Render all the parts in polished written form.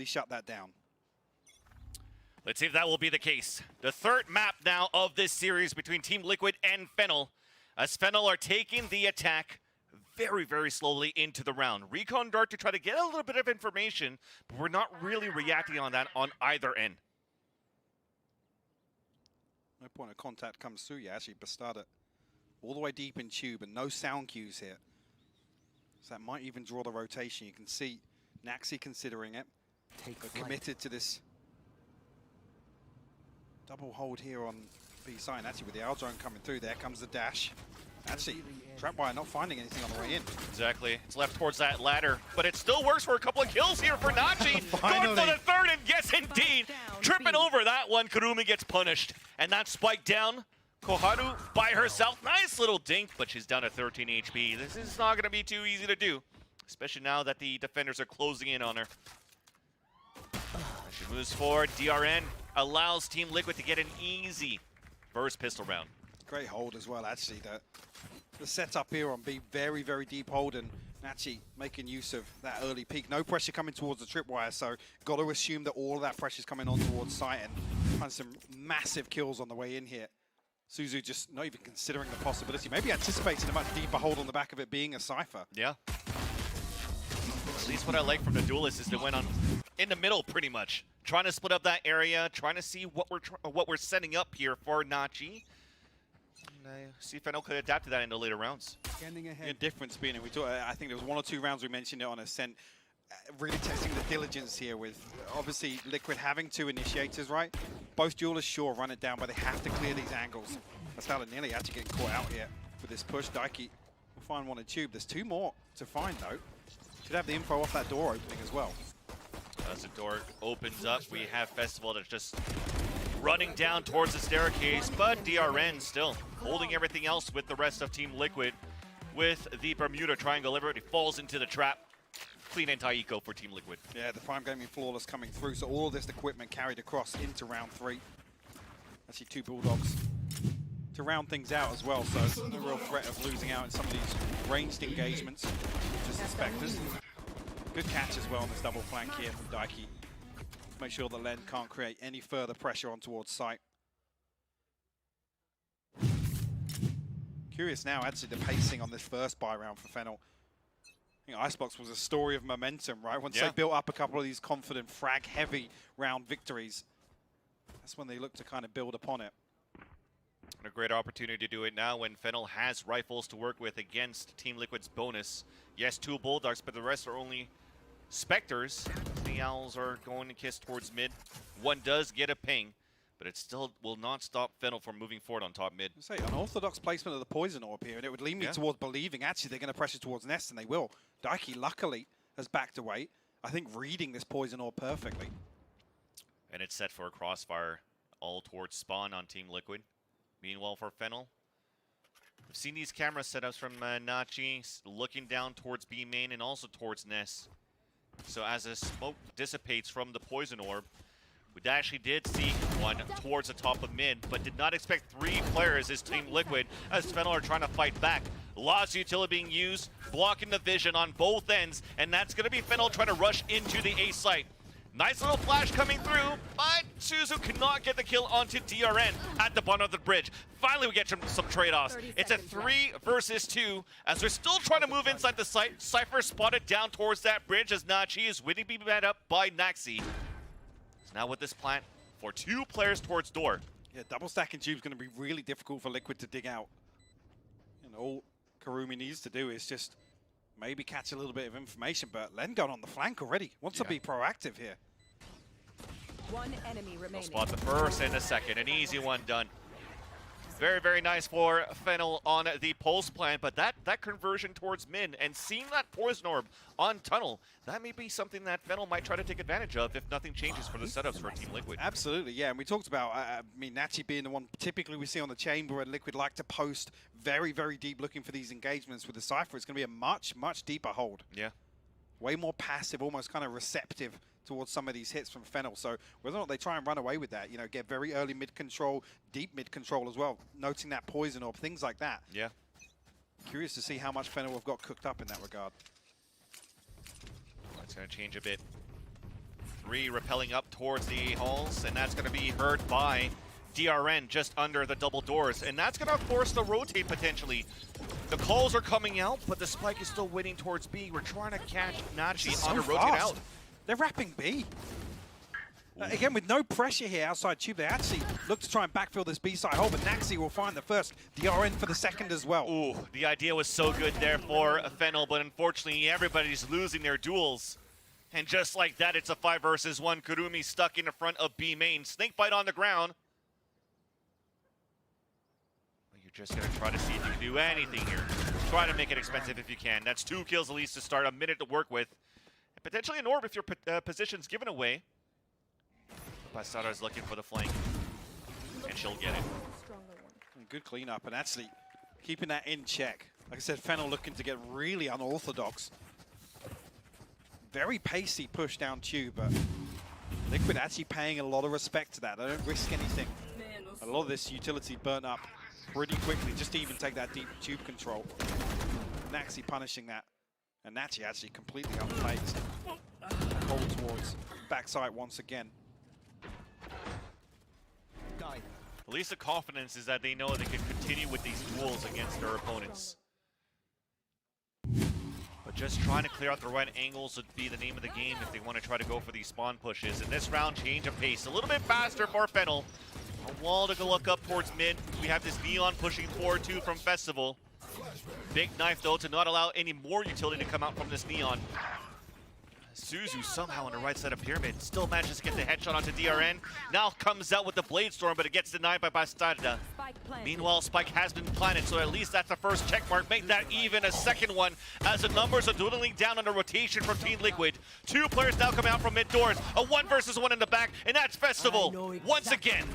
shut that down. Let's see if that will be the case. The third map now of this series between Team Liquid and Fennel, as Fennel are taking the attack very, very slowly into the round. Recon Dart to try to get a little bit of information, but we're not really reacting on that on either end. No point of contact comes through. Yeah, actually, Bastarda all the way deep in tube and no sound cues here. So that might even draw the rotation. You can see Naxi considering it. They're committed to this double hold here on B side. Actually, with the L drone coming through, there comes the dash. Actually, Trapwire not finding anything on the way in. Exactly. It's left towards that ladder, but it still works for a couple of kills here for Nachi. Going for the third, and yes, indeed. Tripping over that one, Kurumi gets punished. And that spike down. Koharu by herself. Nice little dink, but she's down to 13 HP. This is not going to be too easy to do, especially now that the defenders are closing in on her. She moves forward. DRN allows Team Liquid to get an easy first pistol round. Great hold as well, actually. The setup here on B, very, very deep hold, and Nachi making use of that early peak. No pressure coming towards the tripwire, so got to assume that all of that pressure is coming on towards site, and find some massive kills on the way in here. Suzu just not even considering the possibility. Maybe anticipating a much deeper hold on the back of it being a Cypher. Yeah. At least what I like from the duelists is they went on in the middle pretty much. Trying to split up that area, trying to see what we're setting up here for Nachi. And I see if Fennel could adapt to that in the later rounds. The difference being, and I think there was 1 or 2 rounds we mentioned it on Ascent, really testing the diligence here with obviously Liquid having 2 initiators, right? Both duelists sure run it down, but they have to clear these angles. Bastarda nearly actually getting caught out here with this push. Daiki will find one in tube. There's 2 more to find though. Should have the info off that door opening as well. As the door opens up, we have Festival that's just running down towards the staircase, but DRN still holding everything else with the rest of Team Liquid with the Bermuda Triangle. Everybody falls into the trap. Clean anti-eco for Team Liquid. Yeah, the Prime Gaming Flawless coming through, so all of this equipment carried across into round 3. Actually 2 Bulldogs to round things out as well, so no real threat of losing out in some of these ranged engagements, just the Spectres. Good catch as well on this double flank here from Daiki. Make sure that Len can't create any further pressure on towards site. Curious now, actually, the pacing on this first buy round for Fennel. I think Icebox was a story of momentum, right? Once they built up a couple of these confident, frag-heavy round victories, that's when they look to kind of build upon it. And a great opportunity to do it now when Fennel has rifles to work with against Team Liquid's bonus. Yes, 2 Bulldogs, but the rest are only Spectres. The Owls are going to kiss towards mid. One does get a ping, but it still will not stop Fennel from moving forward on top mid. Say unorthodox placement of the poison orb here, and it would lead me towards believing actually they're going to pressure towards Nest, and they will. Daiki luckily has backed away. I think reading this poison orb perfectly. And it's set for a crossfire all towards spawn on Team Liquid. Meanwhile for Fennel, we've seen these camera setups from Nachi looking down towards B main and also towards Nest. So as the smoke dissipates from the poison orb, we actually did see one towards the top of mid, but did not expect 3 players as Team Liquid, as Fennel are trying to fight back. Lots of utility being used, blocking the vision on both ends, and that's going to be Fennel trying to rush into the A site. Nice little flash coming through, but Suzu cannot get the kill onto DRN at the bottom of the bridge. Finally, we get some trade-offs. It's a 3 versus 2, as they're still trying to move inside the site. Cypher spotted down towards that bridge as Nachi is waiting to be met up by Naxi. So now with this plant for 2 players towards door. Yeah, double stacking tube is going to be really difficult for Liquid to dig out. And all Kurumi needs to do is just maybe catch a little bit of information, but Len got on the flank already. Wants to be proactive here. 1 enemy remaining. Spot the first and the second. An easy one done. Very, very nice for Fennel on the pulse plant, but that conversion towards mid and seeing that poison orb on tunnel, that may be something that Fennel might try to take advantage of if nothing changes for the setups for Team Liquid. Absolutely, yeah, and we talked about, I mean, Nachi being the one typically we see on the chamber, and Liquid like to post very, very deep looking for these engagements with the Cypher. It's going to be a much, much deeper hold. Yeah. Way more passive, almost kind of receptive towards some of these hits from Fennel. So whether or not they try and run away with that, you know, get very early mid control, deep mid control as well, noting that poison orb, things like that. Yeah. Curious to see how much Fennel have got cooked up in that regard. That's going to change a bit. 3 repelling up towards the halls, and that's going to be heard by DRN just under the double doors, and that's going to force the rotate potentially. The calls are coming out, but the spike is still waiting towards B. We're trying to catch Nachi So on the rotate fast. out. They're wrapping B. Again, with no pressure here outside Tube, they actually look to try and backfill this B-side hole, but Naxi will find the first, DRN for the second as well. Ooh, the idea was so good there for Fennel, but unfortunately everybody's losing their duels. And just like that, it's a 5 versus 1. Kurumi stuck in the front of B main. Snakebite on the ground. But you're just going to try to see if you can do anything here. Try to make it expensive if you can. That's 2 kills at least to start, a minute to work with. And potentially an orb if your position's given away. Basara is looking for the flank, and she'll get it. Good cleanup, and actually keeping that in check. Like I said, Fennel looking to get really unorthodox. Very pacey push down Tube, but Liquid actually paying a lot of respect to that. They don't risk anything. A lot of this utility burnt up pretty quickly, just to even take that deep Tube control. Naxi punishing that, and Nachi actually completely unfazed. Hold towards backside once again. At least the confidence is that they know they can continue with these duels against their opponents. But just trying to clear out the right angles would be the name of the game if they want to try to go for these spawn pushes. And this round, change of pace. A little bit faster for Fennel. A wall to look up towards mid. We have this Neon pushing forward too from Festival. Big knife though to not allow any more utility to come out from this Neon. Suzu somehow on the right side of Pyramid still manages to get the headshot onto DRN. Now comes out with the Blade Storm, but it gets denied by Bastarda. Meanwhile, Spike has been planted, so at least that's the first check mark. Make that even a second one as the numbers are dwindling down on the rotation from Team Liquid. 2 players now come out from mid doors. A 1 versus 1 in the back, and that's Festival once again.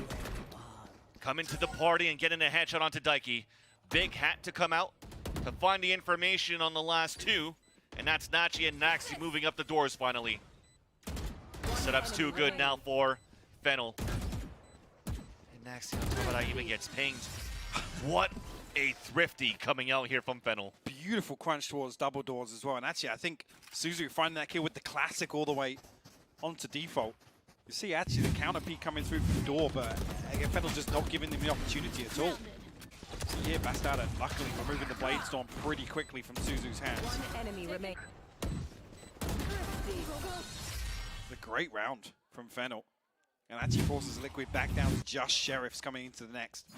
Coming to the party and getting a headshot onto Daiki. Big hat to come out to find the information on the last 2. And that's Nachi and Naxi moving up the doors finally. Setup's too good now for Fennel. And Naxi on top of that even gets pinged. What a thrifty coming out here from Fennel. Beautiful crunch towards double doors as well. And actually, I think Suzu finding that kill with the classic all the way onto default. You see actually the counter peek coming through from the door, but again, Fennel just not giving them the opportunity at all. So yeah, Bastarda luckily removing the Blade Storm pretty quickly from Suzu's hands. Enemy remain. A great round from Fennel. And actually forces Liquid back down to just Sheriffs coming into the next.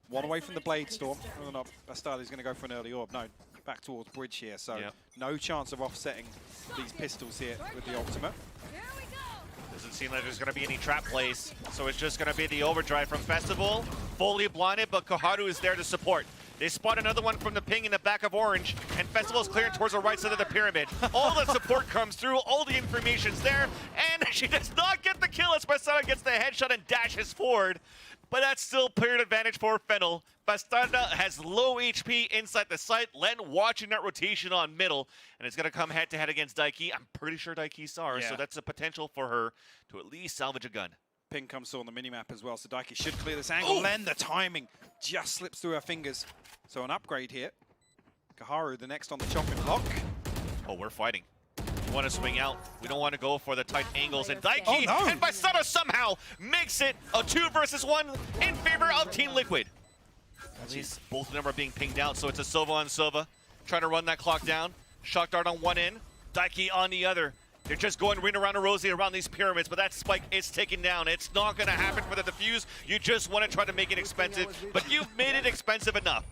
1 away from the Blade Storm. Oh, no, Bastarda's going to go for an early orb. No, back towards bridge here. So no chance of offsetting these pistols here with the ultimate. Doesn't seem like there's going to be any trap plays, so it's just going to be the overdrive from Festival. Fully blinded, but Koharu is there to support. They spot another one from the ping in the back of Orange, and Festival's clearing towards the right side of the pyramid. All the support comes through, all the information's there, and she does not get the kill as Bastarda gets the headshot and dashes forward. But that's still period advantage for Fennel. Bastarda has low HP inside the site. Len watching that rotation on middle, and it's going to come head-to-head against Daiki. I'm pretty sure Daiki saw her, so that's a potential for her to at least salvage a gun. Ping comes through on the minimap as well, so Daiki should clear this angle. Len, the timing just slips through her fingers. So an upgrade here. Koharu, the next on the chopping block. Oh, we're fighting. We want to swing out. We don't want to go for the tight angles. And Daiki and Bastarda somehow makes it a 2 versus 1 in favor of Team Liquid. At least both of them are being pinged out, so it's a Sova on Sova. Trying to run that clock down. Shock Dart on one end, Daiki on the other. They're just going ring around a rosy around these pyramids, but that spike is taken down. It's not going to happen for the defuse. You just want to try to make it expensive, but you've made it expensive enough.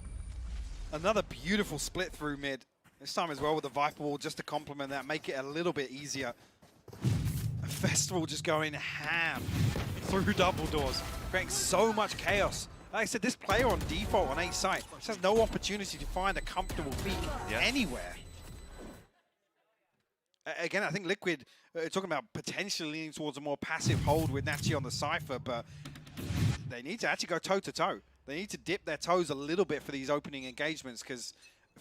Another beautiful split through mid. This time as well with the Viper Wall just to complement that, make it a little bit easier. A Festival just going ham through double doors, creating so much chaos. Like I said, this player on default on A site just has no opportunity to find a comfortable peak anywhere. Again, I think Liquid talking about potentially leaning towards a more passive hold with Nachi on the Cypher, but they need to actually go toe-to-toe. They need to dip their toes a little bit for these opening engagements because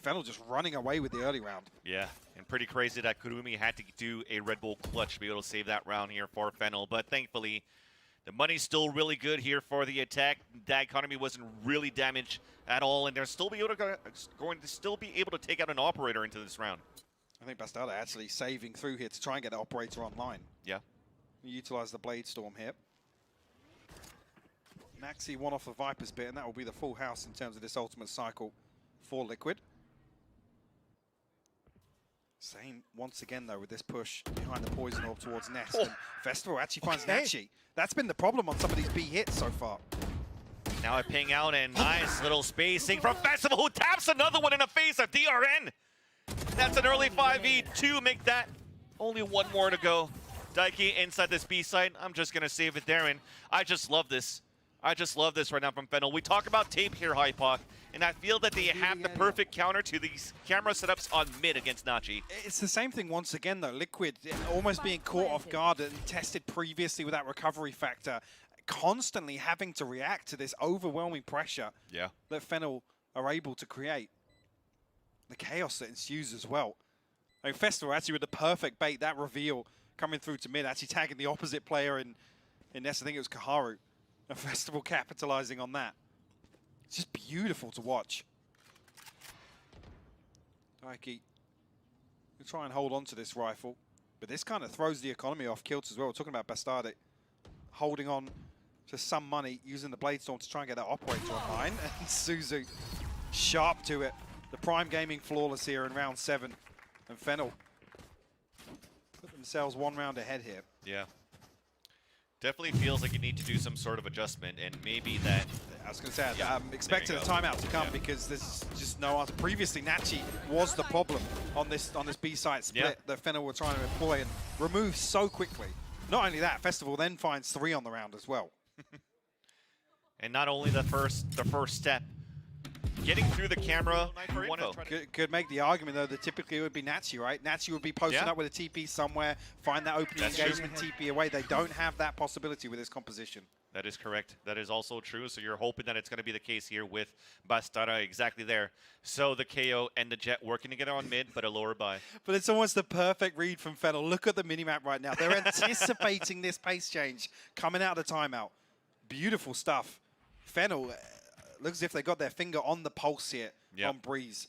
Fennel just running away with the early round. Yeah, and pretty crazy that Kurumi had to do a Red Bull clutch to be able to save that round here for Fennel, but thankfully, the money's still really good here for the attack. That economy wasn't really damaged at all, and they're still going to still be able to take out an operator into this round. I think Bastardo actually saving through here to try and get the operator online. Yeah. Utilize the Blade Storm here. Naxi one off the Viper's bit, and that will be the full house in terms of this ultimate cycle for Liquid. Same once again though with this push behind the Poison Orb towards Nest. And Festival actually finds Nachi. That's been the problem on some of these B hits so far. Now a ping out and nice little spacing from Festival, who taps another one in the face of DRN. That's an early 5v2, make that only one more to go. Daiki inside this B site. I'm just going to save it there, and I just love this. I just love this right now from Fennel. We talk about tape here, Hypoc, and I feel that they have the perfect counter to these camera setups on mid against Nachi. It's the same thing once again though. Liquid almost being caught off guard and tested previously with that recovery factor, constantly having to react to this overwhelming pressure that Fennel are able to create. The chaos that ensues as well. I mean, Festival actually with the perfect bait, that reveal coming through to mid, actually tagging the opposite player in Ness. I think it was Kaharu. A Festival capitalizing on that. It's just beautiful to watch. Daiki will try and hold on to this rifle, but this kind of throws the economy off kilts as well. We're talking about Bastardo holding on to some money, using the Blade Storm to try and get that operator online, and Suzu sharp to it. The Prime Gaming flawless here in round 7, and Fennel put themselves one round ahead here. Yeah. Definitely feels like you need to do some sort of adjustment, and maybe that... I was going to say, I'm expecting a timeout to come because there's just no answer. Previously, Nachi was the problem on this B-site split that Fennel were trying to employ and remove so quickly. Not only that, Festival then finds 3 on the round as well. And not only the first step, getting through the camera. Could make the argument though that typically it would be Nachi, right? Nachi would be posting up with a TP somewhere, find that opening engagement, TP away. They don't have that possibility with this composition. That is correct. That is also true. So you're hoping that it's going to be the case here with Bastardo exactly there. So the KO and the Jet working together on mid, but a lower buy. But it's almost the perfect read from Fennel. Look at the minimap right now. They're anticipating this pace change coming out of the timeout. Beautiful stuff. Fennel looks as if they got their finger on the pulse here on Breeze.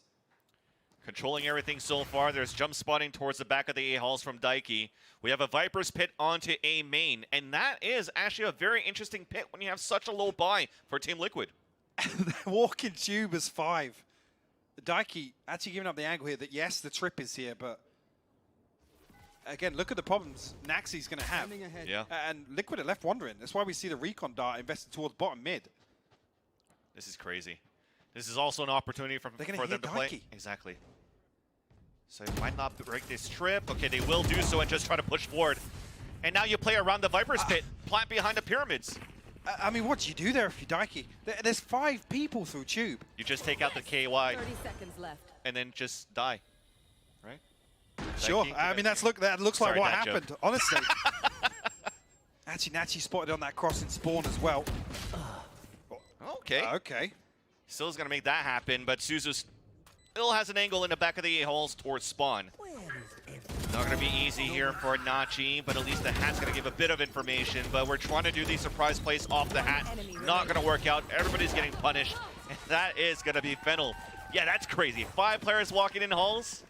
Controlling everything so far. There's jump spotting towards the back of the A-halls from Daiki. We have a Viper's Pit onto A main, and that is actually a very interesting pit when you have such a low buy for Team Liquid. They're walking tube as 5. Daiki actually giving up the angle here that yes, the trip is here, but again, look at the problems Naxi's going to have. Yeah. And Liquid are left wondering. That's why we see the recon dart invested towards bottom mid. This is crazy. This is also an opportunity for them to play. Exactly. So they might not break this trip. Okay, they will do so and just try to push forward. And now you play around the Viper's Pit, plant behind the pyramids. I mean, what do you do there if you're Daiki? There's 5 people through tube. You just take out the KY 30 seconds left. and then just die, right? Sure. I mean, that looks like what happened, honestly. Actually, Nachi spotted on that crossing spawn as well. Okay. Okay. Still's going to make that happen, but Suzu still has an angle in the back of the A-halls towards spawn. Not going to be easy here for Nachi, but at least the hat's going to give a bit of information. But we're trying to do these surprise plays off the hat. Not going to work out. Everybody's getting punished. And that is going to be Fennel. Yeah, that's crazy. 5 players walking in halls.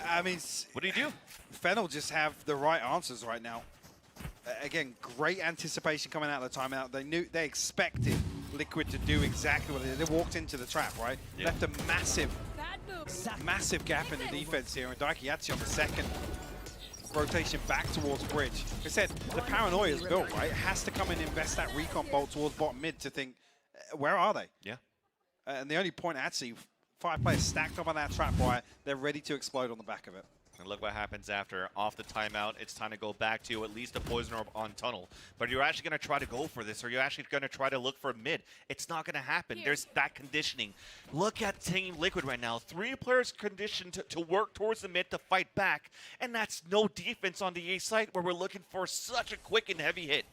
I mean, what do you do? Fennel just have the right answers right now. Again, great anticipation coming out of the timeout. They expected Liquid to do exactly what they did. They walked into the trap, right? Yeah. Left a massive gap in the defense here, and Daiki actually on the second rotation back towards bridge. Like I said, the paranoia is built, right? It has to come and invest that recon bolt towards bottom mid to think, where are they? Yeah. And the only point, actually, 5 players stacked up on that trap wire. They're ready to explode on the back of it. And look what happens after. Off the timeout, it's time to go back to at least a poison orb on tunnel. But you're actually going to try to go for this, or you're actually going to try to look for mid. It's not going to happen. There's that conditioning. Look at Team Liquid right now. 3 players conditioned to work towards the mid to fight back. And that's no defense on the A site where we're looking for such a quick and heavy hit.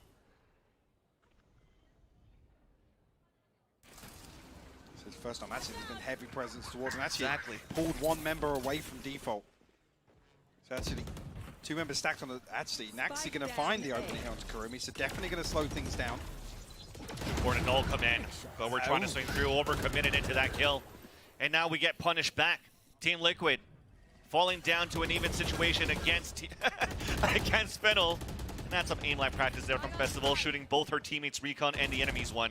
So it's first time actually there's been heavy presence towards him. Actually pulled 1 member away from default. So actually, 2 members stacked on the... Actually, Naxi going to find the opening onto Kurumi, so definitely going to slow things down. Important null come in, but we're trying to swing through, overcommitted into that kill. And now we get punished back. Team Liquid falling down to an even situation against against Fennel. And that's some aim line practice there from Festival, shooting both her teammates Recon and the enemy's one.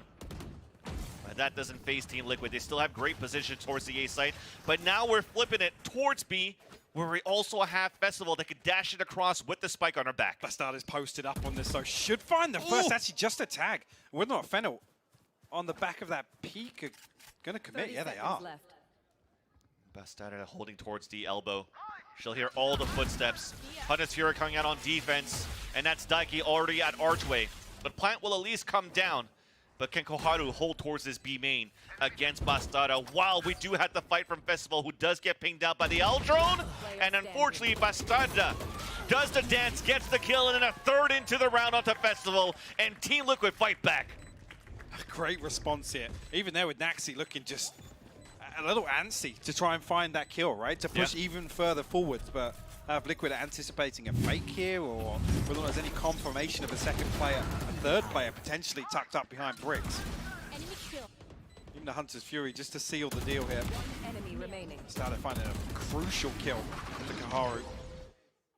But that doesn't phase Team Liquid. They still have great position towards the A site, but now we're flipping it towards B, where we also have Festival that could dash it across with the spike on her back. Bastarda's posted up on this, so should find the first. Actually, just a tag. Whether or not Fennel on the back of that peak are going to commit. Yeah, they are. Left. Bastarda holding towards the elbow. She'll hear all the footsteps. Hunter's Fury coming out on defense, and that's Daiki already at Archway. But Plant will at least come down. But can Koharu hold towards this B main against Bastarda, while we do have the fight from Festival, who does get pinged out by the L drone. And unfortunately, Bastarda does the dance, gets the kill, and then a third into the round onto Festival, and Team Liquid fight back. Great response here. Even there with Naxi looking just a little antsy to try and find that kill, right? To push even further forwards, but have Liquid anticipating a fake here, or whether there's any confirmation of a second player, a third player potentially tucked up behind bricks. Even the Hunter's Fury just to seal the deal here. Enemy remaining. Started finding a crucial kill into Koharu.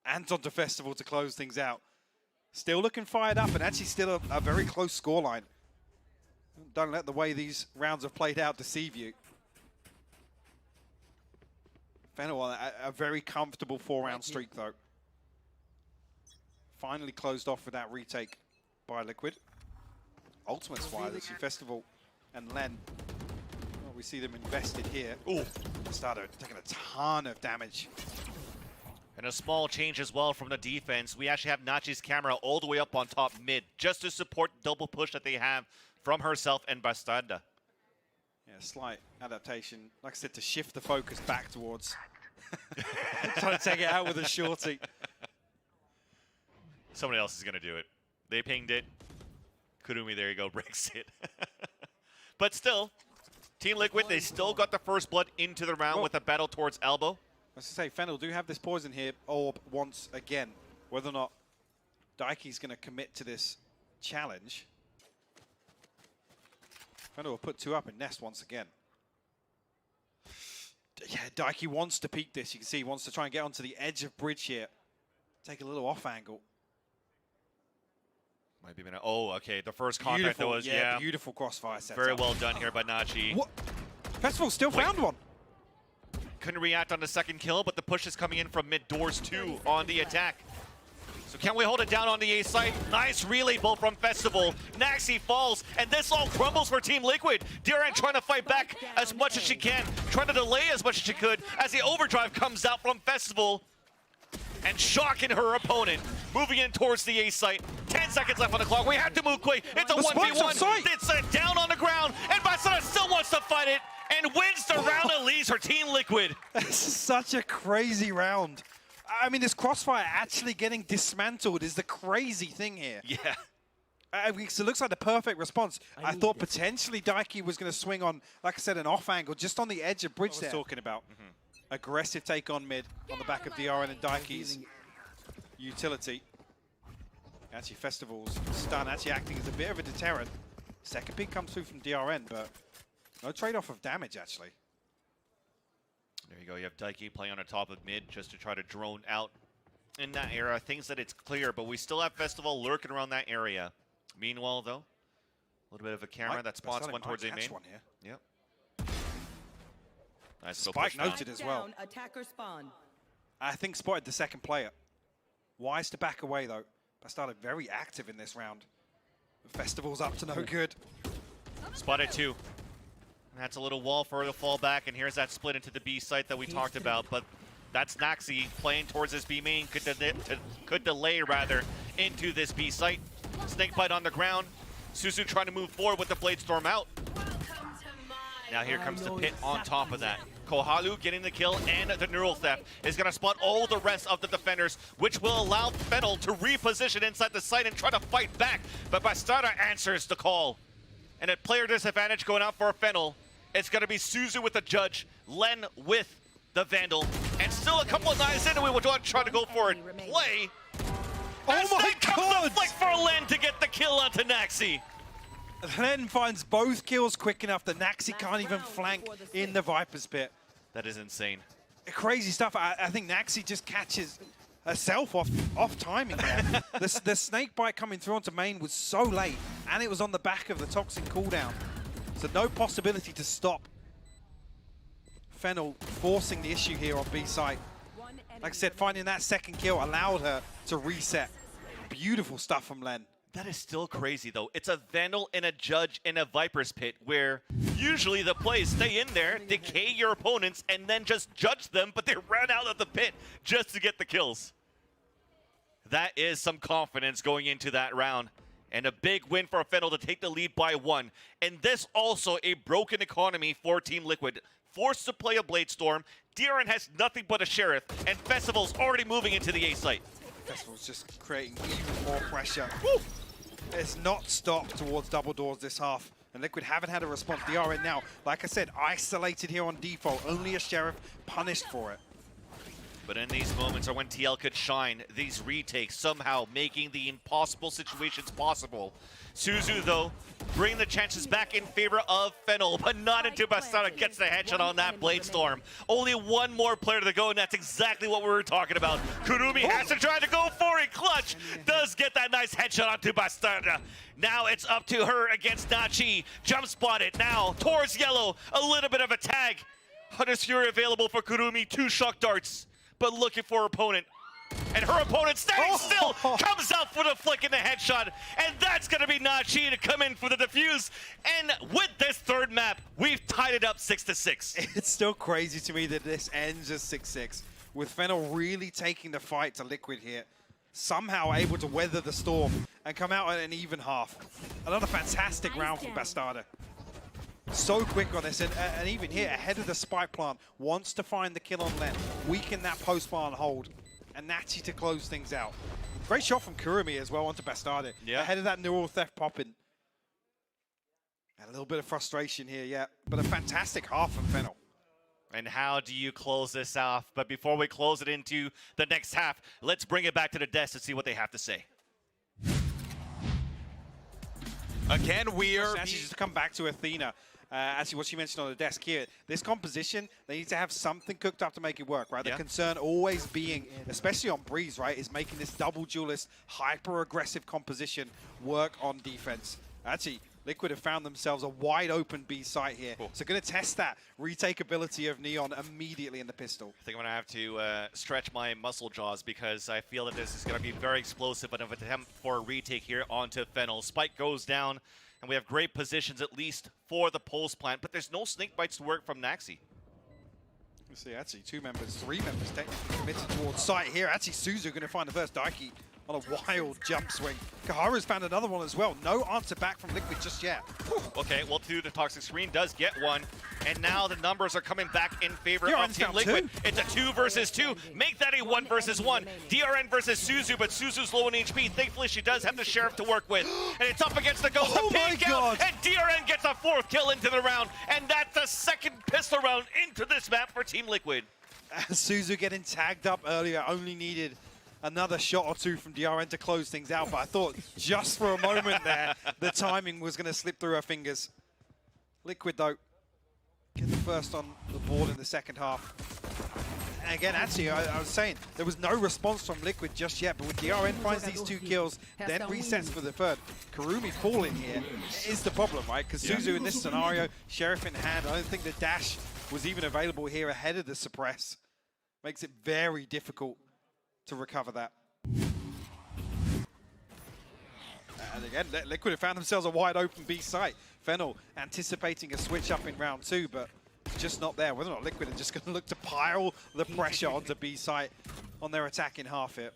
And onto Festival to close things out. Still looking fired up, and actually still a very close scoreline. Don't let the way these rounds have played out deceive you. Fennel, a very comfortable 4-round streak, though. Finally closed off with that retake by Liquid. Ultimate's wise, actually, Festival and Len. Well, we see them invested here. Ooh, Starter taking a ton of damage. And a small change as well from the defense. We actually have Nachi's camera all the way up on top mid, just to support the double push that they have from herself and Bastarda. Yeah, slight adaptation. Like I said, to shift the focus back towards trying to take it out with a shorty. Somebody else is going to do it. They pinged it. Kurumi, there you go, breaks it. But still, Team Liquid, they still got the first blood into the round with a battle towards elbow. As I say, Fennel do have this poison here, orb once again. Whether or not Daiki's going to commit to this challenge. Fennel will put 2 up and nest once again. Yeah, Daiki wants to peek this. You can see he wants to try and get onto the edge of bridge here. Take a little off angle. Might be a minute. Oh, okay. The first contact that was, yeah. Beautiful crossfire set. Very well done here by Nachi. What? Festival still found one. Couldn't react on the second kill, but the push is coming in from mid doors too on the attack. So can we hold it down on the A site? Nice relay bolt from Festival. Naxi falls, and this all crumbles for Team Liquid. DRN trying to fight back as much as she can, trying to delay as much as she could as the overdrive comes out from Festival and shocking her opponent. Moving in towards the A site. 10 seconds left on the clock. We have to move quick. It's a 1v1. It's down on the ground, and Bastarda still wants to fight it and wins the round and leads her Team Liquid. This is such a crazy round. I mean, this crossfire actually getting dismantled is the crazy thing here. Yeah. Because it looks like the perfect response. I thought potentially Daiki was going to swing on, like I said, an off angle, just on the edge of bridge there. Talking about aggressive take on mid on the back of DRN and Daiki's utility. Actually, Festival's stun actually acting as a bit of a deterrent. Second pick comes through from DRN, but no trade-off of damage, actually. There you go. You have Daiki playing on the top of mid just to try to drone out in that area. Things that it's clear, but we still have Festival lurking around that area. Meanwhile, though, a little bit of a camera that spots one towards A main. One here. Yep. Nice Spike noted as well. Attacker spawn. I think spotted the second player. Wise to back away, though. Bastarda very active in this round. Festival's up to no good. Spotted 2. That's a little wall for her to fall back, and here's that split into the B site that we talked about, but that's Naxi playing towards this B main, could delay rather into this B site. Snakebite on the ground. Suzu trying to move forward with the Blade Storm out. Now here comes the pit on top of that. Koharu getting the kill, and the Neural Theft is going to spot all the rest of the defenders, which will allow Fennel to reposition inside the site and try to fight back. But Bastarda answers the call. And at player disadvantage going out for Fennel, it's going to be Suzu with the Judge, Len with the Vandal, and still a couple of knives in, and we will try to go for it. Play. Oh my God! The flick for Len to get the kill onto Naxi. Len finds both kills quick enough that Naxi can't even flank in the Viper's pit. That is insane. Crazy stuff. I think Naxi just catches herself off timing there. the snake bite coming through onto main was so late, and it was on the back of the toxin cooldown. So no possibility to stop Fennel forcing the issue here on B site. Like I said, finding that second kill allowed her to reset. Beautiful stuff from Len. That is still crazy, though. It's a Vandal and a Judge in a Viper's Pit, where usually the plays stay in there, decay your opponents, and then just judge them, but they ran out of the pit just to get the kills. That is some confidence going into that round. And a big win for Fennel to take the lead by 1. And this also a broken economy for Team Liquid. Forced to play a Blade Storm. DRN has nothing but a Sheriff, and Festival's already moving into the A site. Festival's just creating even more pressure. Woo! It's not stopped towards double doors this half. And Liquid haven't had a response. DRN now, like I said, isolated here on default. Only a Sheriff punished for it. But in these moments are when TL could shine. These retakes somehow making the impossible situations possible. Suzu, though, bringing the chances back in favor of Fennel, but not until Bastarda gets the headshot on that Blade Storm. Only one more player to go, and that's exactly what we were talking about. Kurumi has to try to go for it. Clutch does get that nice headshot onto Bastarda. Now it's up to her against Nachi. Jump spotted now towards yellow. A little bit of a tag. Hunter's Fury available for Kurumi. 2 shock darts, but looking for her opponent. And her opponent standing still, comes out for the flick and the headshot. And that's going to be Nachi to come in for the defuse. And with this third map, we've tied it up 6-6. It's still crazy to me that this ends as 6-6. With Fennel really taking the fight to Liquid here. Somehow able to weather the storm and come out at an even half. Another fantastic round from Bastarda. So quick on this, and even here, ahead of the spike plant, wants to find the kill on Len, weaken that post-plant hold, and Nachi to close things out. Great shot from Kurumi as well onto Bastarda. Yeah. Ahead of that neural theft popping. And a little bit of frustration here, yeah, but a fantastic half from Fennel. And how do you close this off? But before we close it into the next half, let's bring it back to the desk to see what they have to say. Again, we are... Actually, just to come back to Athena, actually what she mentioned on the desk here, this composition, they need to have something cooked up to make it work, right? Yeah. The concern always being, especially on Breeze, right, is making this double duelist, hyper-aggressive composition work on defense. Actually, Liquid have found themselves a wide open B site here. Cool. So going to test that retake ability of Neon immediately in the pistol. I think I'm going to have to stretch my muscle jaws because I feel that this is going to be very explosive, but an attempt for a retake here onto Fennel. Spike goes down, and we have great positions at least for the pulse plant, but there's no snake bites to work from Naxi. You see, actually, 2 members, 3 members technically committed towards site here. Actually, Suzu going to find the first Daiki on a wild jump swing. Kaharu's found another one as well. No answer back from Liquid just yet. Okay, well, the toxic screen does get one, and now the numbers are coming back in favor DRN's of Team down Liquid. 2. It's a 2 versus 2. Make that a 1 versus 1. DRN versus Suzu, but Suzu's low in HP. Thankfully, she does have the Sheriff to work with, and it's up against the Ghost. Oh my Peek God. out, and DRN gets a 4th kill into the round, and that's the 2nd pistol round into this map for Team Liquid. Suzu getting tagged up earlier, only needed another shot or 2 from DRN to close things out, but I thought just for a moment there, the timing was going to slip through her fingers. Liquid, though, get the first on the board in the second half. And again, actually, I was saying, there was no response from Liquid just yet, but when DRN finds these 2 kills, then resets for the third. Kurumi falling here is the problem, right? Because Suzu in this scenario, Sheriff in hand, I don't think the dash was even available here ahead of the suppress. Makes it very difficult to recover that. And again, Liquid have found themselves a wide open B site. Fennel anticipating a switch up in round 2, but just not there. Whether or not Liquid are just going to look to pile the pressure onto B site on their attacking half here.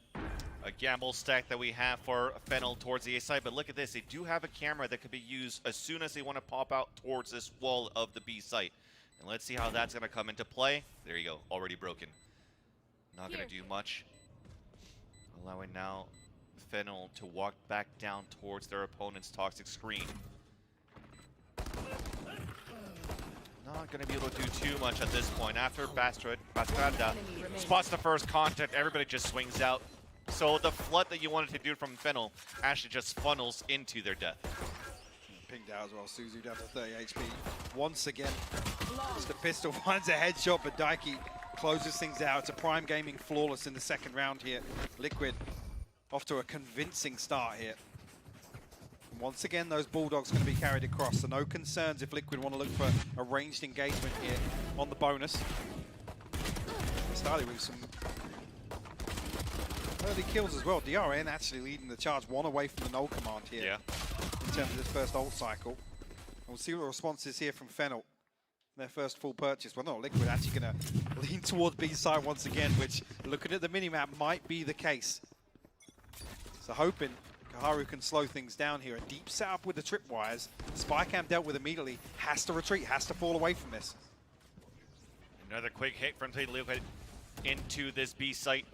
A gamble stack that we have for Fennel towards the A side, but look at this. They do have a camera that could be used as soon as they want to pop out towards this wall of the B site. And let's see how that's going to come into play. There you go, already broken. Not going to do much. Allowing now Fennel to walk back down towards their opponent's toxic screen. Not going to be able to do too much at this point. After Bastarda spots the first contact, everybody just swings out. So the flood that you wanted to do from Fennel actually just funnels into their death. Pinged out as well. Suzu down to 30 HP. Once again, just the pistol finds a headshot, but Daiki closes things out. It's a Prime Gaming flawless in the second round here. Liquid off to a convincing start here. And once again, those Bulldogs going to be carried across, so no concerns if Liquid want to look for a ranged engagement here on the bonus. Started with some early kills as well. DRN actually leading the charge, one away from the null command here in terms of this first ult cycle. And we'll see what the response is here from Fennel. Their first full purchase. Well, no, Liquid actually going to lean towards B side once again, which, looking at the minimap, might be the case. So hoping Kaharu can slow things down here. A deep setup with the tripwires. Spycam dealt with immediately. Has to retreat, has to fall away from this. Another quick hit from Team Liquid into this B site.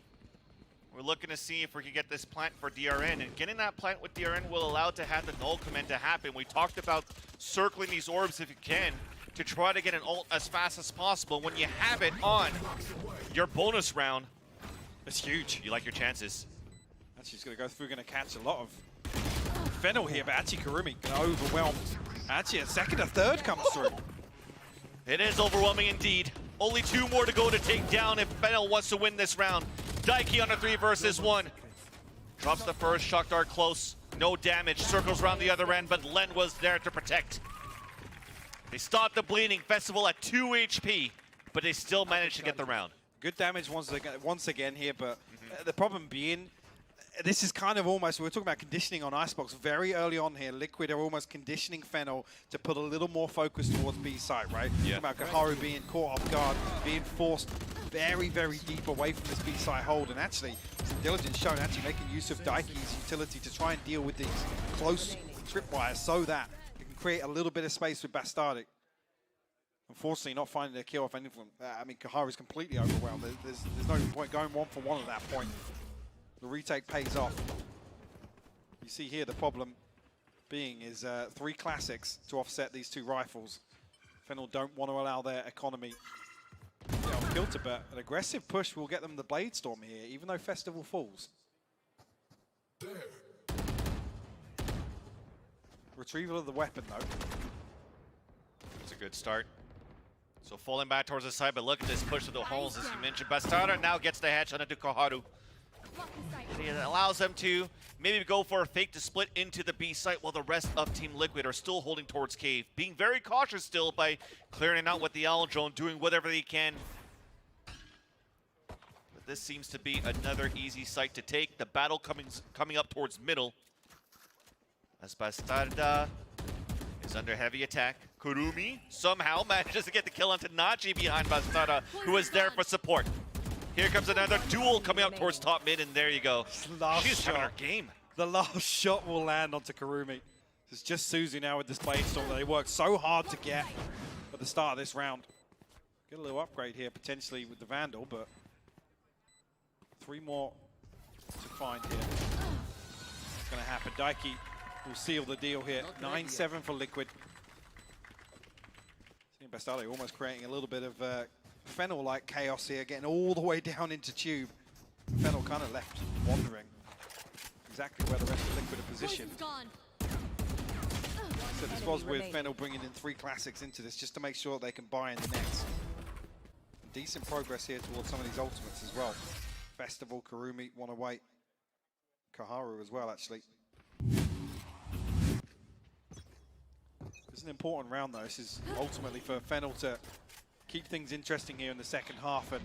We're looking to see if we can get this plant for DRN, and getting that plant with DRN will allow it to have the null command to happen. We talked about circling these orbs if you can, to try to get an ult as fast as possible. When you have it on your bonus round, It's huge. you like your chances. Actually, he's going to go through, going to catch a lot of Fennel here, but actually Karumi going to overwhelm. Actually, a second, a third comes through. It is overwhelming indeed. Only 2 more to go to take down if Fennel wants to win this round. Daiki on a 3 versus 1. Drops the first, shock dart close. No damage, circles around the other end, but Len was there to protect. They stopped the bleeding. Festival at 2 HP, but they still managed to get the round. Good damage once again here, but the problem being, this is kind of almost, we were talking about conditioning on Icebox very early on here. Liquid are almost conditioning Fennel to put a little more focus towards B side, right? Yeah. Talking about Kaharu being caught off guard, being forced very, very deep away from this B side hold, and actually, some diligence shown, actually making use of Daiki's utility to try and deal with these close tripwires so that you can create a little bit of space with Bastardic. Unfortunately, not finding a kill off any of them. I mean, Kaharu's completely overwhelmed. There's no point going 1 for 1 at that point. The retake pays off. You see here the problem being is 3 classics to offset these 2 rifles. Fennel don't want to allow their economy to get off kilter, but an aggressive push will get them the Blade Storm here, even though Festival falls. Retrieval of the weapon, though. It's a good start. So falling back towards the side, but look at this push to the holes, as you mentioned. Bastarda now gets the headshot into Kaharu. It allows them to maybe go for a fake to split into the B site while the rest of Team Liquid are still holding towards cave. Being very cautious still by clearing out with the Owl Drone, doing whatever they can. But this seems to be another easy site to take. The battle coming up towards middle. As Bastarda is under heavy attack. Kurumi somehow manages to get the kill onto Nachi behind Bastarda, who is there for support. Here comes another duel coming up towards top mid, and there you go. She's having her game. The last shot will land onto Karumi. It's just Suzu now with this Blade Storm that they worked so hard to get at the start of this round. Get a little upgrade here potentially with the Vandal, but 3 more to find here. It's going to happen. Daiki will seal the deal here. 9-7 for Liquid. Seeing Bastardo almost creating a little bit of Fennel-like chaos here, getting all the way down into Tube. Fennel kind of left wandering. Exactly where the rest of Liquid are positioned. So this was with Fennel bringing in 3 classics into this just to make sure they can buy in the next. Decent progress here towards some of these ultimates as well. Festival, Karumi, one away. Kaharu as well, actually. This is an important round, though. This is ultimately for Fennel to keep things interesting here in the second half, and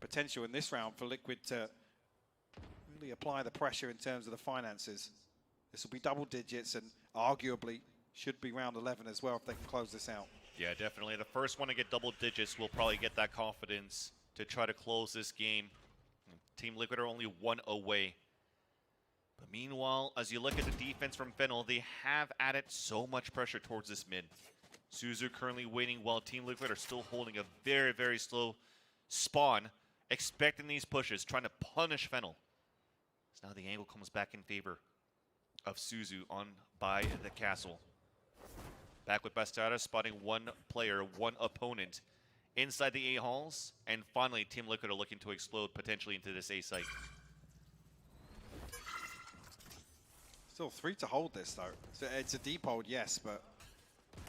potential in this round for Liquid to really apply the pressure in terms of the finances. This will be double digits and arguably should be round 11 as well if they can close this out. Yeah, definitely. The first one to get double digits will probably get that confidence to try to close this game. Team Liquid are only 1 away. But meanwhile, as you look at the defense from Fennel, they have added so much pressure towards this mid. Suzu currently waiting while Team Liquid are still holding a very, very slow spawn, expecting these pushes, trying to punish Fennel. So now the angle comes back in favor of Suzu on by the castle. Back with Bastarda, spotting 1 player, 1 opponent inside the A halls, and finally Team Liquid are looking to explode potentially into this A site. Still 3 to hold this though. So it's a deep hold, yes, but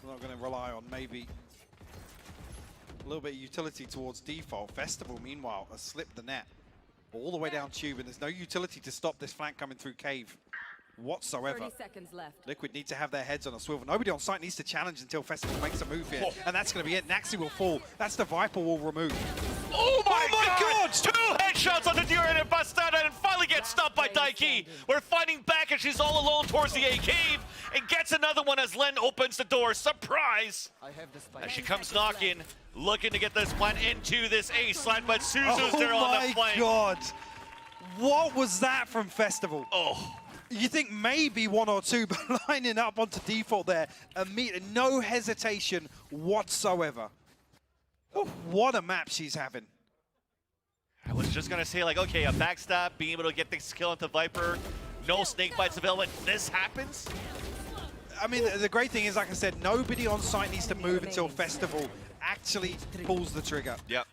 we're not going to rely on maybe A little bit of utility towards default. Festival, meanwhile, has slipped the net all the way down tube, and there's no utility to stop this flank coming through cave whatsoever. 30 seconds left. Liquid need to have their heads on a swivel. Nobody on site needs to challenge until Festival makes a move here, and that's going to be it. Naxi will fall. That's the Viper wall removed. Oh my God! Two headshots on the Duran and Bastarda, and finally gets stopped by Daiki. We're fighting back, and she's all alone towards the A cave, and gets another one as Len opens the door. Surprise! As she comes knocking, looking to get this plant into this A side, but Suzu's there on the flank. Oh my God! What was that from Festival? Oh. You think maybe one or two, but lining up onto default there, no hesitation whatsoever. Oh, what a map she's having. I was just gonna say, like, okay, a backstab, being able to get the skill into Viper, no snake bites available. This happens. I mean, the great thing is, like I said, nobody on site needs to move until Festival actually pulls the trigger. Yep.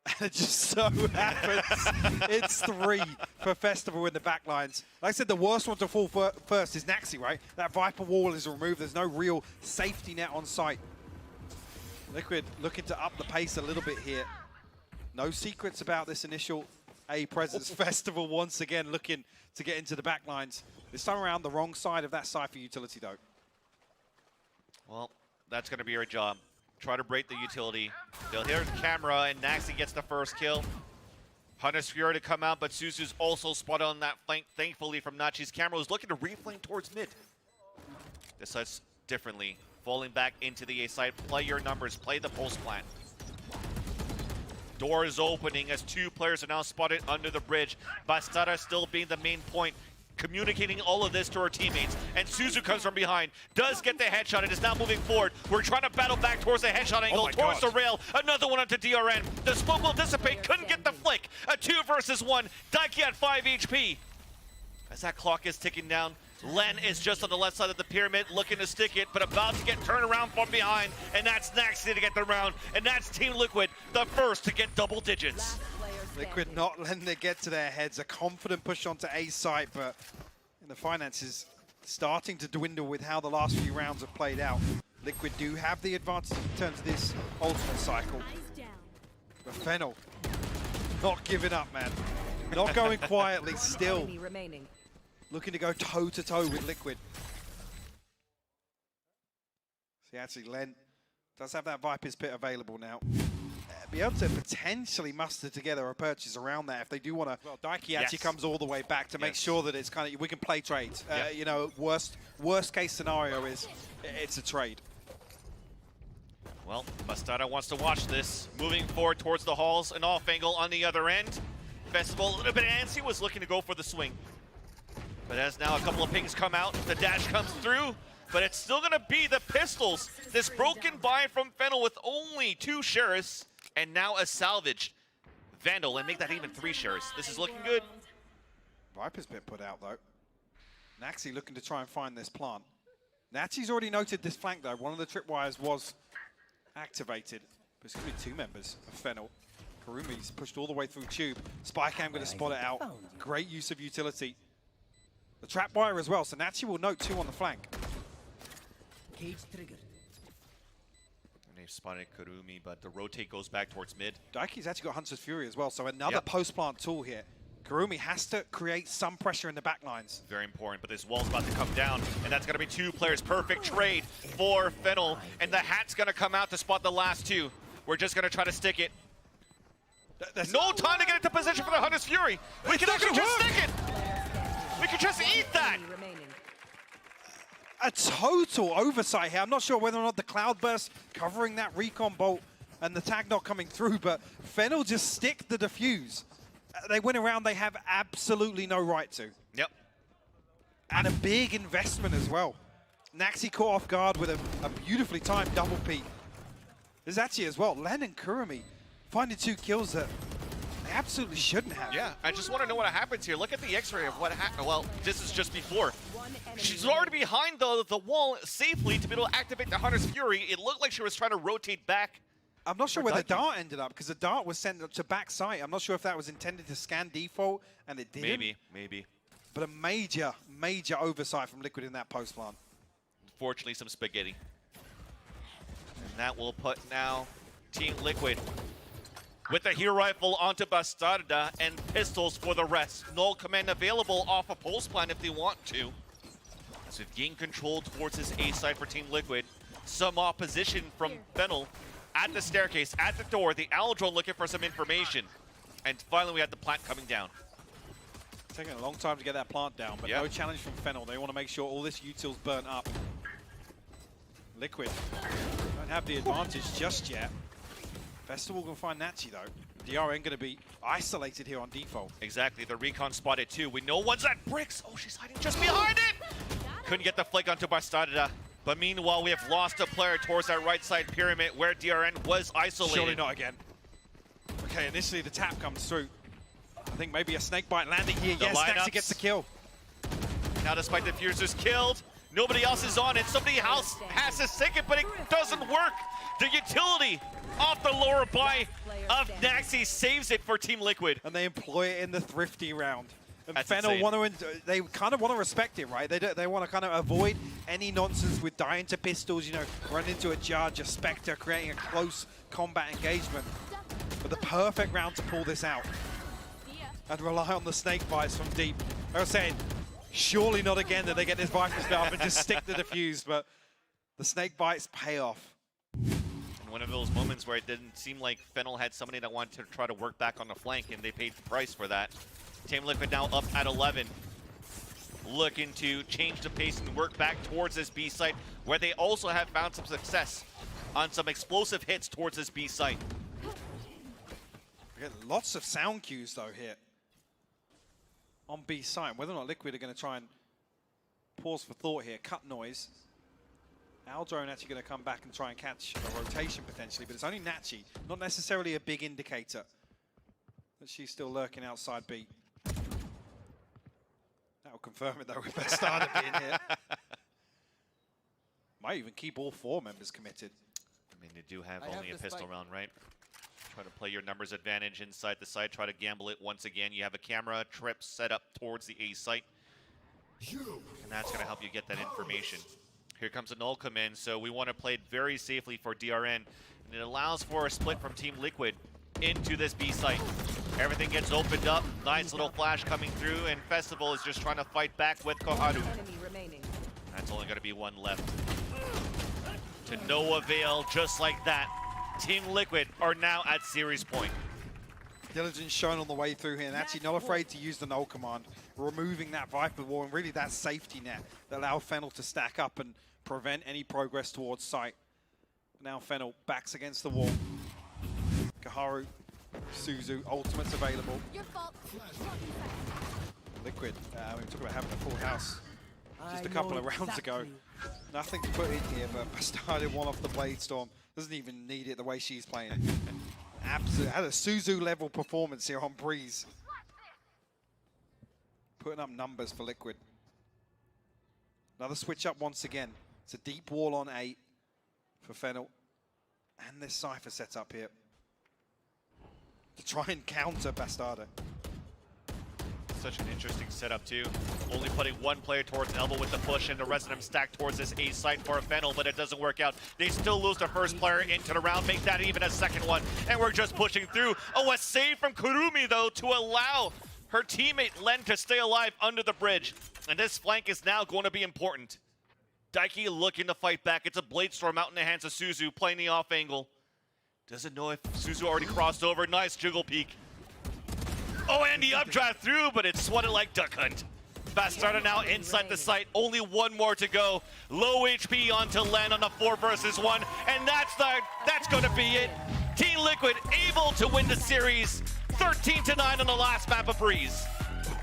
And it just so happens it's 3 for Festival in the back lines. Like I said, the worst one to fall first is Naxi, right? That Viper wall is removed. There's no real safety net on site. Liquid looking to up the pace a little bit here. No secrets about this initial A presence. Festival once again looking to get into the back lines. This time around, the wrong side of that Cypher utility, though. Well, that's going to be her job. Try to break the utility. They'll hear the camera, and Naxi gets the first kill. Hunter's Fury to come out, but Suzu's also spotted on that flank, thankfully, from Nachi's camera, who's looking to reflank towards mid. Decides differently. Falling back into the A side. Play your numbers. Play the post plant. Door is opening as 2 players are now spotted under the bridge. Bastarda still being the main point, communicating all of this to her teammates. And Suzu comes from behind, does get the headshot, and is now moving forward. We're trying to battle back towards the headshot angle, towards the rail. Another one onto DRN. The smoke will dissipate, couldn't get the flick. A 2 versus 1. Daiki at 5 HP. As that clock is ticking down, Len is just on the left side of the pyramid, looking to stick it, but about to get turned around from behind, and that's Naxi to get the round, and that's Team Liquid, the first to get double digits. Liquid not letting it get to their heads. A confident push onto A site, but in the finances starting to dwindle with how the last few rounds have played out. Liquid do have the advantage in terms of this ultimate cycle. But Fennel not giving up, man. Not going quietly, still looking to go toe-to-toe with Liquid. See, actually, Len does have that Viper's Pit available now. Be able to potentially muster together a purchase around that if they do want to. Well, Daiki actually comes all the way back to make sure that it's kind of, we can play trades. You know, worst case scenario is it's a trade. Well, Bastarda wants to watch this. Moving forward towards the halls, an off angle on the other end. Festival, a little bit antsy, was looking to go for the swing. But as now a couple of pings come out, the dash comes through, but it's still going to be the pistols. This broken buy from Fennel with only 2 sheriffs, and now a salvaged Vandal, and make that even 3 sheriffs. This is looking good. Viper's been put out, though. Naxi looking to try and find this plant. Naxi's already noted this flank, though. One of the tripwires was activated, but it's going to be 2 members of Fennel. Karumi's pushed all the way through tube. Spycam going to spot it out. Great use of utility. The trapwire as well, so Naxi will note 2 on the flank. Cage triggered. And they've spotted Karumi, but the rotate goes back towards mid. Daiki's actually got Hunter's Fury as well, so another post-plant tool here. Karumi has to create some pressure in the back lines. Very important, but this wall's about to come down, and that's going to be 2 players. Perfect trade for Fennel, and the hat's going to come out to spot the last 2. We're just going to try to stick it. There's no time to get into position for the Hunter's Fury. We can actually just stick it. We can just eat that. A total oversight here. I'm not sure whether or not the Cloudburst covering that recon bolt and the tag not coming through, but Fennel just stick the defuse. They went around they have absolutely no right to. Yep. And a big investment as well. Naxi caught off guard with a beautifully timed double peek. There's actually as well, Len and Kurumi finding 2 kills that they absolutely shouldn't have. Yeah, I just want to know what happens here. Look at the x-ray of what happened. Well, this is just before. She's already behind the wall safely to be able to activate the Hunter's Fury. It looked like she was trying to rotate back. I'm not sure where the dart ended up, because the dart was sent to back site. I'm not sure if that was intended to scan default, and it didn't. Maybe. But a major, major oversight from Liquid in that post plant. Unfortunately, some spaghetti. And that will put now Team Liquid. With the hero rifle onto Bastarda and pistols for the rest. Null command available off a pulse plan if they want to. So we've gained control towards this A side for Team Liquid. Some opposition from Fennel at the staircase, at the door. The Owl drone looking for some information. And finally we had the plant coming down. Taking a long time to get that plant down, but no challenge from Fennel. They want to make sure all this util's burnt up. Liquid don't have the advantage just yet. Festival can find Nachi though. DRN going to be isolated here on default. Exactly, the recon spotted too. We know one's at bricks. Oh, she's hiding just behind it. Couldn't get the flick onto Bastarda. But meanwhile, we have lost a player towards that right side pyramid where DRN was isolated. Surely not again. Okay, initially the tap comes through. I think maybe a snake bite landing here. Yes, Nachi gets the kill. Now despite the Diffuser's killed, nobody else is on it. Somebody else has to sink it, but it doesn't work. The utility off the lower buy of Naxi saves it for Team Liquid. And they employ it in the thrifty round. And That's Fennel insane. want to, they kind of want to respect it, right? They want to kind of avoid any nonsense with dying to pistols, you know, run into a Judge, a Spectre, creating a close combat engagement. But the perfect round to pull this out. And rely on the snake bites from deep. I was saying, surely not again that they get this Viper spell up and just stick the defuse, but the snake bites pay off. And one of those moments where it didn't seem like Fennel had somebody that wanted to try to work back on the flank, and they paid the price for that. Team Liquid now up at 11. Looking to change the pace and work back towards this B site, where they also have found some success on some explosive hits towards this B site. We get lots of sound cues though here on B site. Whether or not Liquid are going to try and pause for thought here, cut noise. Aldrone actually going to come back and try and catch a rotation potentially, but it's only Nachi, not necessarily a big indicator that she's still lurking outside B. That'll confirm it though with Bastarda being here. Might even keep all 4 members committed. I mean, they do have only a pistol round, right? Try to play your numbers advantage inside the site, try to gamble it once again. You have a camera trip set up towards the A site, and that's going to help you get that information. Here comes a null come in, so we want to play it very safely for DRN, and it allows for a split from Team Liquid into this B site. Everything gets opened up, nice little flash coming through, and Festival is just trying to fight back with Koharu. Enemy remaining. That's only going to be one left. To no avail, just like that. Team Liquid are now at series point. Diligence shown on the way through here, and actually not afraid to use the null command, removing that Viper wall and really that safety net that allowed Fennel to stack up and prevent any progress towards site. Now Fennel backs against the wall. Koharu, Suzu, ultimates available. Your fault. Liquid, we talk about having a full house just a couple of rounds ago. Nothing to put in here, but Bastarda one off the Blade Storm. Doesn't even need it the way she's playing. Absolutely, had a Suzu level performance here on Breeze. Putting up numbers for Liquid. Another switch up once again. It's a deep wall on 8 for Fennel. And this Cypher set up here to try and counter Bastarda. Such an interesting setup too. Only putting one player towards elbow with the push, and the rest of them stacked towards this A site for a Fennel, but it doesn't work out. They still lose the first player into the round, make that even a second one, and we're just pushing through. Oh, a save from Kurumi though to allow her teammate Len to stay alive under the bridge. And this flank is now going to be important. Daiki looking to fight back. It's a Blade Storm out in the hands of Suzu, playing the off angle. Doesn't know if Suzu already crossed over. Nice jiggle peek. Oh, and the updraft through, but it's swatted like Duck Hunt. Bastarda now inside the site. Only one more to go. Low HP onto Len on a 4 versus 1, and that's going to be it. Team Liquid able to win the series, 13-9 on the last map of Breeze.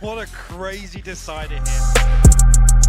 What a crazy decider here.